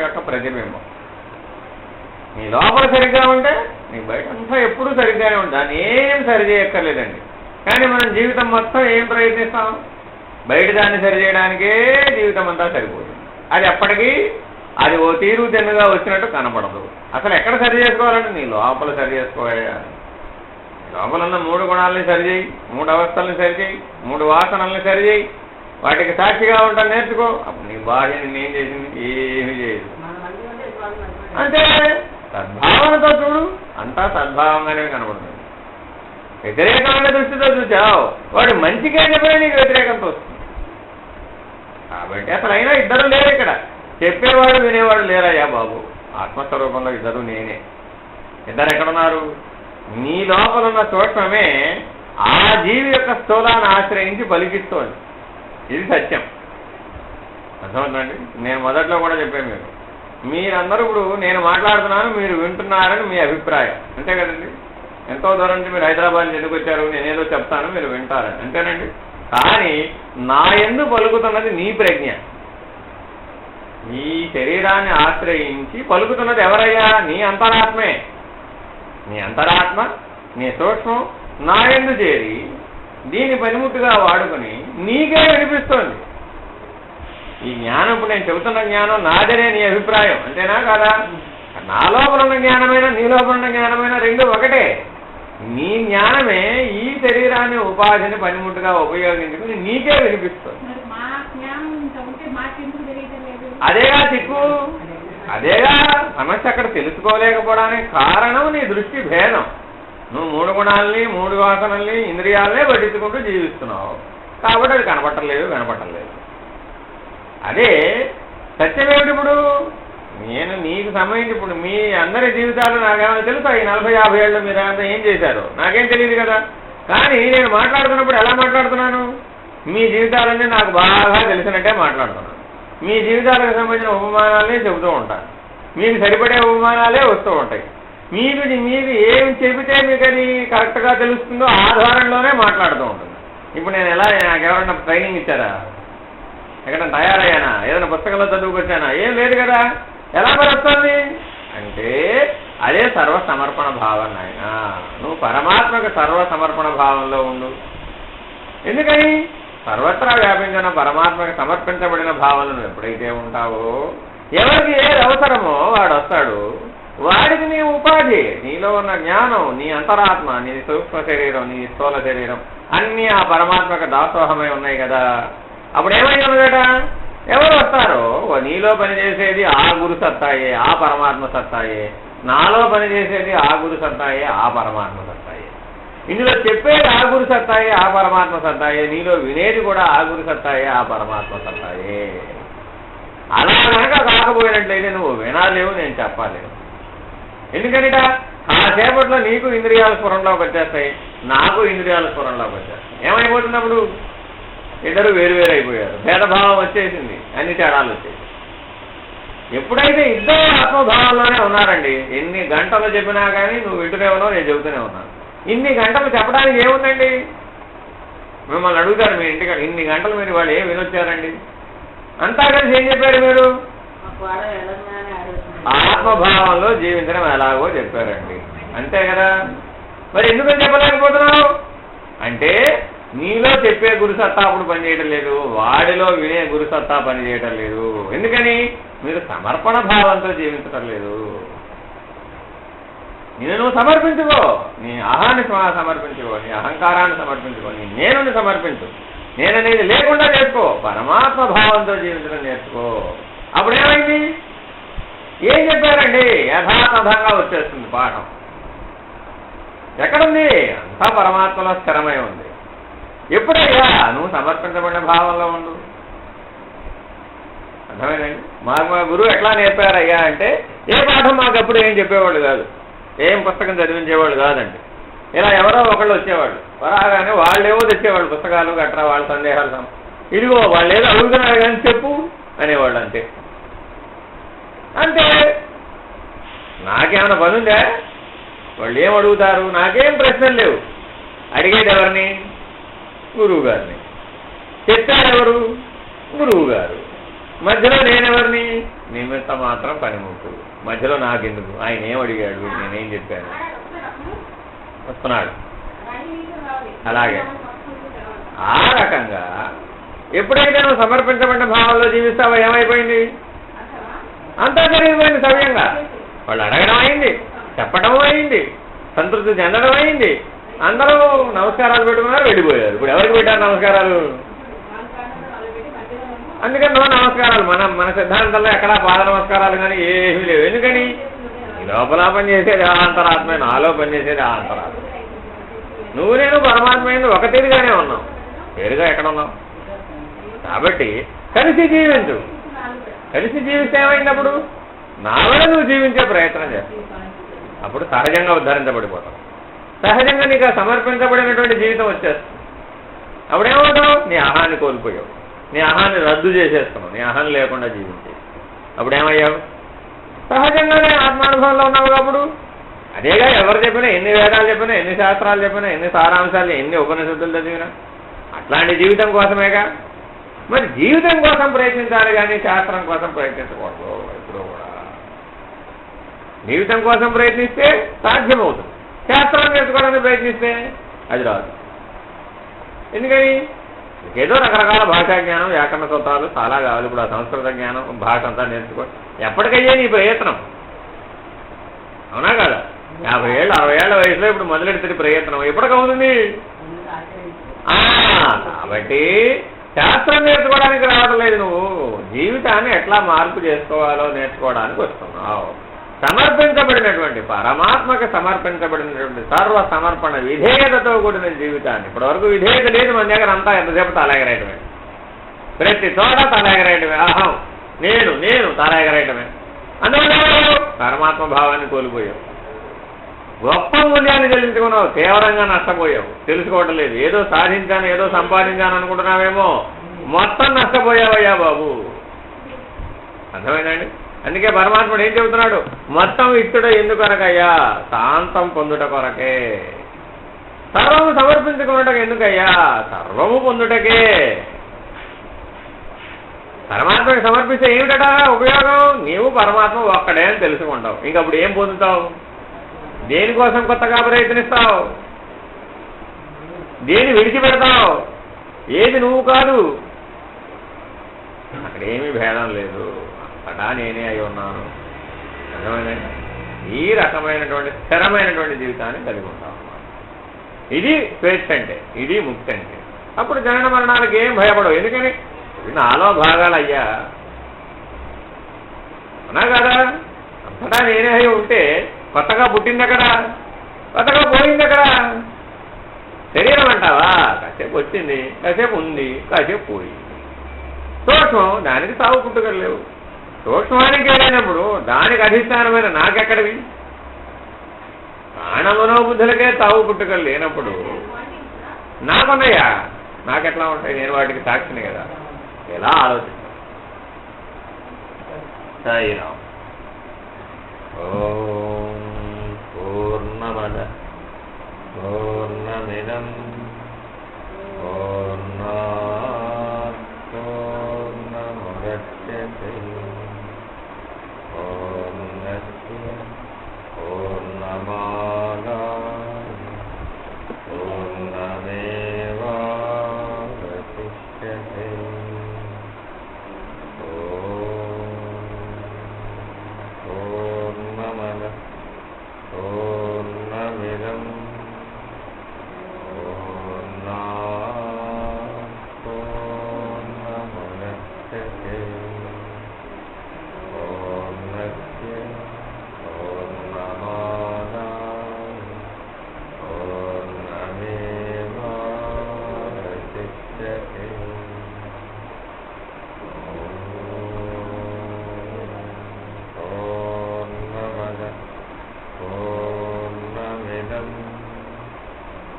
యొక్క ప్రతిబింబం. నీ లోపల సరిగ్గా ఉంటే నీ బయట అంతా ఎప్పుడూ సరిగ్గానే ఉంటుంది, దాన్ని ఏం సరిచేయక్కర్లేదండి. కానీ మనం జీవితం మొత్తం ఏం ప్రయత్నిస్తాం? బయట దాన్ని సరిచేయడానికే జీవితం అంతా సరిపోతుంది. అది ఎప్పటికీ అది ఓ తీరు తెన్నుగా వచ్చినట్టు కనపడదు. అసలు ఎక్కడ సరి చేసుకోవాలంటే నీ లోపల సరి చేసుకోవాలా. లోపల ఉన్న 3 గుణాలని సరిచేయి, 3 అవస్థల్ని సరిచేయి, 3 వాసనల్ని సరిచేయి, వాటికి సాక్షిగా ఉంటాను నేర్చుకో. అప్పుడు నీ బాహ్య నిన్నేం చేసింది? ఏమి చేయదు. అంటే సద్భావనతో చూడు, అంతా సద్భావంగానే కనబడుతుంది. వ్యతిరేకమైన దృష్టితో చూచావు, వాడు మంచిగా చెప్పినా నీకు వ్యతిరేకంతో వస్తుంది. కాబట్టి అసలు అయినా ఇద్దరు లేరు ఇక్కడ, చెప్పేవాడు వినేవాడు లేరయ్యా బాబు. ఆత్మస్వరూపంలో ఇద్దరు నేనే. ఇద్దరు ఎక్కడున్నారు? నీ లోపల ఉన్న సూక్ష్మమే ఆ జీవి యొక్క స్థూలాన్ని ఆశ్రయించి పలికిస్తోంది. ఇది సత్యం. అర్థమవుతుందండి? నేను మొదట్లో కూడా చెప్పాను మీరందరూ ఇప్పుడు నేను మాట్లాడుతున్నాను, మీరు వింటున్నారని మీ అభిప్రాయం, అంతే కదండి. ఎంతో దూరం నుంచి మీరు హైదరాబాద్ నుంచి ఎందుకు వచ్చారు, నేనేదో చెప్తాను మీరు వింటారని, అంతేనండి. కానీ నా యందు పలుకుతున్నది నీ ప్రజ్ఞ. ఈ శరీరాన్ని ఆశ్రయించి పలుకుతున్నది ఎవరయ్యా? నీ అంతరాత్మే. నీ అంతరాత్మ, నీ సూక్ష్మం నా యందు చేరి దీన్ని పనిముట్టుగా వాడుకుని నీకే వినిపిస్తోంది. ఈ జ్ఞానం, ఇప్పుడు నేను చెబుతున్న జ్ఞానం నాదనే నీ అభిప్రాయం, అంతేనా కాదా? నా లోపల ఉన్న జ్ఞానమైనా నీ లోపల ఉన్న జ్ఞానమైనా రెండు ఒకటే. నీ జ్ఞానమే ఈ శరీరాన్ని ఉపాధిని పనిముట్టుగా ఉపయోగించుకుని నీకే వినిపిస్తుంది. అదేగా చిక్కు, అదేగా సమస్య. అక్కడ తెలుసుకోలేకపోవడానికి కారణం నీ దృష్టి భేదం. నువ్వు 3 గుణాలని 3 వాసనల్ని ఇంద్రియాలనే పట్టించుకుంటూ జీవిస్తున్నావు కాబట్టి అది కనపట్టలేదు. అదే సత్యమేమిటి? ఇప్పుడు నేను నీకు సంబంధించి ఇప్పుడు మీ అందరి జీవితాలు నాకేమైనా తెలుసా? ఈ 40-50 ఏళ్ళు మీరు అంతా ఏం చేశారో నాకేం తెలియదు కదా. కానీ నేను మాట్లాడుతున్నప్పుడు ఎలా మాట్లాడుతున్నాను? మీ జీవితాలన్నీ నాకు బాగా తెలిసినట్టే మాట్లాడుతున్నాను. మీ జీవితాలకు సంబంధించిన ఉపమానాలనే చెబుతూ ఉంటాను. మీకు సరిపడే ఉపమానాలే వస్తూ ఉంటాయి. మీకు ఏం చెబితే మీకు అది కరెక్ట్గా తెలుస్తుందో ఆ ఆధారంలోనే మాట్లాడుతూ ఉంటుంది. ఇప్పుడు నేను ఎలా, నాకు ఎవరన్నా ట్రైనింగ్ ఇచ్చారా? ఎక్కడన్నా తయారయ్యానా? ఏదైనా పుస్తకంలో చదువుకొచ్చానా? ఏం లేదు కదా. ఎలా వస్తుంది అంటే అదే సర్వసమర్పణ భావం. ఆయన నువ్వు పరమాత్మకు సర్వసమర్పణ భావంలో ఉండు. ఎందుకని? సర్వత్రా వ్యాపించిన పరమాత్మకు సమర్పించబడిన భావనలు నువ్వు ఎప్పుడైతే ఉంటావో, ఎవరికి ఏది అవసరమో వాడు వస్తాడు. వాడికి నీ ఉపాధి, నీలో ఉన్న జ్ఞానం, నీ అంతరాత్మ, నీ సూక్ష్మ శరీరం, నీ స్థూల శరీరం అన్నీ ఆ పరమాత్మకు దాసోహమై ఉన్నాయి కదా. అప్పుడు ఏమైందట? ఎవరు వస్తారో నీలో పనిచేసేది ఆ గురు సత్తాయే, ఆ పరమాత్మ సత్తాయే. నాలో పనిచేసేది ఆ గురు సత్తాయే, ఆ పరమాత్మ సత్తాయే. ఇందులో చెప్పేది ఆ గురు సత్తాయే, ఆ పరమాత్మ సత్తాయే. నీలో వినేది కూడా ఆ గురు సత్తాయే, ఆ పరమాత్మ సత్తాయే. అలా కనుక కాకపోయినట్లయితే నువ్వు వినాలేవు, నేను చెప్పాలేవు. ఎందుకనిట? కాసేపట్లో నీకు ఇంద్రియాల స్ఫురణలోకి వచ్చేస్తాయి, నాకు ఇంద్రియాల స్ఫురణలోకి వచ్చేస్తాయి. ఏమైపోతున్నప్పుడు ఇద్దరు వేరువేరు అయిపోయారు. భేదభావం వచ్చేసింది, అన్ని తేడాలు వచ్చేసి. ఎప్పుడైతే ఇద్దరు ఆత్మభావంలోనే ఉన్నారండి, ఎన్ని గంటలు చెప్పినా కానీ నువ్వు వింటూనే ఉన్నావు, నేను చెబుతూనే ఉన్నాను. ఇన్ని గంటలు చెప్పడానికి ఏముందండి? మిమ్మల్ని అడుగుతారు మీ ఇంటికి, ఇన్ని గంటలు మీరు వాళ్ళు ఏం వినొచ్చారండి? అంతా కలిసి ఏం చెప్పారు మీరు? ఆత్మభావంలో జీవించడం ఎలాగో చెప్పారండి, అంతే కదా. మరి ఎందుకని చెప్పలేకపోతున్నావు అంటే నీలో చెప్పే గురుసత్తా అప్పుడు పనిచేయటం లేదు, వాడిలో వినే గురుసత్తా పనిచేయటం లేదు. ఎందుకని? మీరు సమర్పణ భావంతో జీవించటం లేదు. నేను నువ్వు సమర్పించుకో, నీ అహాన్ని సమర్పించుకో, నీ అహంకారాన్ని సమర్పించుకో, నీ నేనుని సమర్పించు. నేననేది లేకుండా చేసుకో, పరమాత్మ భావంతో జీవించడం నేర్చుకో. అప్పుడు ఏమైంది? ఏం చెప్పారండి? యథాతథంగా వచ్చేస్తుంది పాఠం. ఎక్కడుంది? అంతా పరమాత్మలో స్థిరమై ఉంది. ఎప్పుడయ్యా నువ్వు సమర్పించబడిన భావంలో ఉండు. అర్థమైందండి? మాకు మా గురువు ఎట్లా నేర్పారయ్యా అంటే, ఏ పాఠం మాకు అప్పుడు ఏం చెప్పేవాళ్ళు కాదు, ఏం పుస్తకం చదివించేవాళ్ళు కాదండి. ఇలా ఎవరో ఒకళ్ళు వచ్చేవాళ్ళు, రాగానే వాళ్ళేవో తెచ్చేవాళ్ళు పుస్తకాలు గట్రా, వాళ్ళ సందేహాలు. ఇదిగో వాళ్ళు ఏదో అడుగుతున్నారు కానీ చెప్పు అనేవాళ్ళు, అంతే. అంటే నాకేమైనా పనుందా? వాళ్ళు ఏం అడుగుతారు? నాకేం ప్రశ్నలు లేవు. అడిగేది ఎవరిని? గురువు గారిని. చెప్పారెవరు? గురువు గారు. మధ్యలో నేనెవరిని? నిమిత్త మాత్రం పనిముట్టు. మధ్యలో నాకెందుకు? ఆయన ఏం అడిగాడు, నేనేం చెప్పాను? వస్తున్నాడు. అలాగే ఆ రకంగా ఎప్పుడైతే నువ్వు సమర్పించబడిన భావంలో జీవిస్తావో ఏమైపోయింది? అంతా జరిగిపోయింది సవ్యంగా. వాళ్ళు అడగడం అయింది, చెప్పడం అయింది, సంతృప్తి చెందడం అయింది. అందరూ నమస్కారాలు పెట్టుకున్నారు, వెళ్ళిపోయారు. ఇప్పుడు ఎవరికి పెట్టారు నమస్కారాలు? అందుకని నువ్వు నమస్కారాలు మన సిద్ధాంతంలో ఎక్కడా పాద నమస్కారాలు కానీ ఏమీ లేవు. ఎందుకని? ఈ లోపల పనిచేసేది ఆ అంతరాత్మే, నాలో పనిచేసేది ఆ అంతరాత్మ. నువ్వు నేను పరమాత్మ అయింది ఒక తీరుగానే ఉన్నావు, వేరుగా ఎక్కడ ఉన్నావు. కాబట్టి కలిసి జీవించు. కలిసి జీవిస్తే ఏమైనప్పుడు నావే నువ్వు జీవించే ప్రయత్నం చేస్తావు. అప్పుడు సహజంగా ఉద్ధరించబడిపోతావు. సహజంగా నీకు సమర్పించబడినటువంటి జీవితం వచ్చేస్తుంది. అప్పుడేమవుతావు? నీ అహాన్ని కోల్పోయావు, నీ అహాన్ని రద్దు చేసేస్తున్నావు, నీ అహం లేకుండా జీవించే. అప్పుడేమయ్యావు? సహజంగానే ఆత్మానుభవంలో ఉన్నావు. అప్పుడు అదేగా ఎవరు చెప్పినా, ఎన్ని వేదాలు చెప్పినా, ఎన్ని శాస్త్రాలు చెప్పినా, ఎన్ని సారాంశాలు, ఎన్ని ఉపనిషత్తులు చదివినా అట్లాంటి జీవితం కోసమేగా. మరి జీవితం కోసం ప్రయత్నించాలి కానీ శాస్త్రం కోసం ప్రయత్నించకూడదు. ఎప్పుడూ కూడా జీవితం కోసం ప్రయత్నిస్తే సాధ్యమవుతుంది, శాస్త్రం నేర్చుకోవడానికి ప్రయత్నిస్తే అది రాదు. ఎందుకని? ఏదో రకరకాల భాషా జ్ఞానం, వ్యాకరణ సూత్రాలు చాలా కావాలి. ఇప్పుడు ఆ సంస్కృత జ్ఞానం, భాష అంతా నేర్చుకో. ఎప్పటికయ్యే నీ ప్రయత్నం, అవునా కదా? 50 ఏళ్ళు 60 ఏళ్ల వయసులో ఇప్పుడు మొదలెడితే ప్రయత్నం ఎప్పటికవుతుంది? కాబట్టి శాస్త్రం నేర్చుకోవడానికి రావడం లేదు, నువ్వు జీవితాన్ని ఎట్లా మార్పు చేసుకోవాలో నేర్చుకోవడానికి వస్తున్నావు. సమర్పించబడినటువంటి పరమాత్మకి సమర్పించబడినటువంటి సర్వ సమర్పణ విధేయతతో కూడిన జీవితాన్ని. ఇప్పటివరకు విధేయత లేదు మన దగ్గర. అంతా ఎంతసేపు తలెగరేయటమే, ప్రతి చోట తలెగరేయటమే. అహం, నేను నేను తలెగరేయటమే. అందువల్ల పరమాత్మ భావాన్ని కోల్పోయావు. గొప్ప మూల్యాన్ని చెల్లించుకున్నావు, తీవ్రంగా నష్టపోయావు. తెలుసుకోవటం లేదు. ఏదో సాధించాను, ఏదో సంపాదించాను అనుకుంటున్నావేమో, మొత్తం నష్టపోయావయ్యా బాబు. అర్థమైందండి? అందుకే పరమాత్ముడు ఏం చెబుతున్నాడు? మొత్తం ఇచ్చుట ఎందుకొరకయ్యా? శాంతం పొందుట కొరకే. సర్వము సమర్పించుకున్నటకు ఎందుకయ్యా? సర్వము పొందుటకే. పరమాత్మకి సమర్పిస్తే ఏమిటట ఉపయోగం? నీవు పరమాత్మ ఒక్కడే అని తెలుసుకుంటావు. ఇంకప్పుడు ఏం పొందుతావు? దేనికోసం కొత్తగా ప్రయత్నిస్తావు? దేని విడిచిపెడతావు? ఏది నువ్వు కాదు. అక్కడేమీ భేదం లేదు. అటా నేనే అయి ఉన్నాను. అర్థమైందండి? ఈ రకమైనటువంటి స్థిరమైనటువంటి జీవితాన్ని కలిగి ఉంటాం. ఇది స్వేచ్ఛ అంటే, ఇది ముక్తి అంటే. అప్పుడు జనన మరణాలకు ఏం భయపడవు. ఎందుకని? నాలో భాగాలు అయ్యా, అవునా కదా? అంతటా నేనే అయి ఉంటే కొత్తగా పుట్టింది ఎక్కడ? కొత్తగా పోయింది ఎక్కడ? శరీరం అంటావా? కాసేపు వచ్చింది, కాసేపు ఉంది, కాసేపు పోయింది. సూక్ష్మం, దానికి సాగు పుట్టుకలు లేవు. సూక్ష్మానికి వెళ్ళినప్పుడు దానికి అధిష్టానమైన నాకెక్కడివి? ప్రాణ మనోబుద్ధులకే తావు పుట్టుకలు లేనప్పుడు నాకున్నాయా? నాకెట్లా ఉంటాయి? నేను వాటికి సాక్షిని కదా. ఎలా ఆలోచిస్తాను? సాయిరాం. ఓం పూర్ణమద పూర్ణమిదం పూర్ణాత్ పూర్ణముదచ్యతే పూర్ణస్య పూర్ణమాదాయ పూర్ణమేవావశిష్యతే. పూర్ణమద పూర్ణమిదం పూర్ణాత్ పూర్ణముదచ్యతే పూర్ణస్య పూర్ణమాదాయ పూర్ణమేవావశిష్యతే. పూర్ణమద పూర్ణమిదం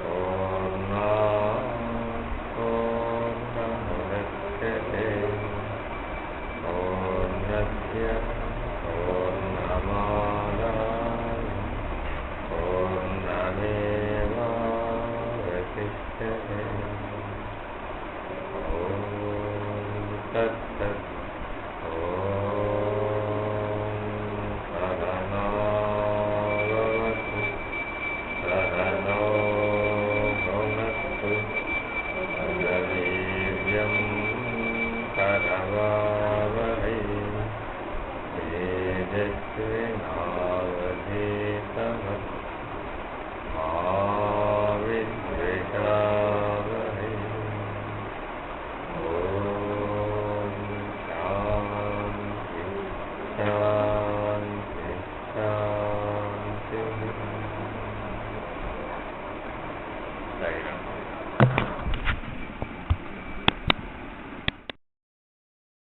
పూర్ణాత్ పూర్ణముదచ్యతే పూర్ణస్య పూర్ణమాదాయ పూర్ణమేవావశిష్యతే. ఓం తత్సత్. हवावहै तेजस्विनावधीतमस्तु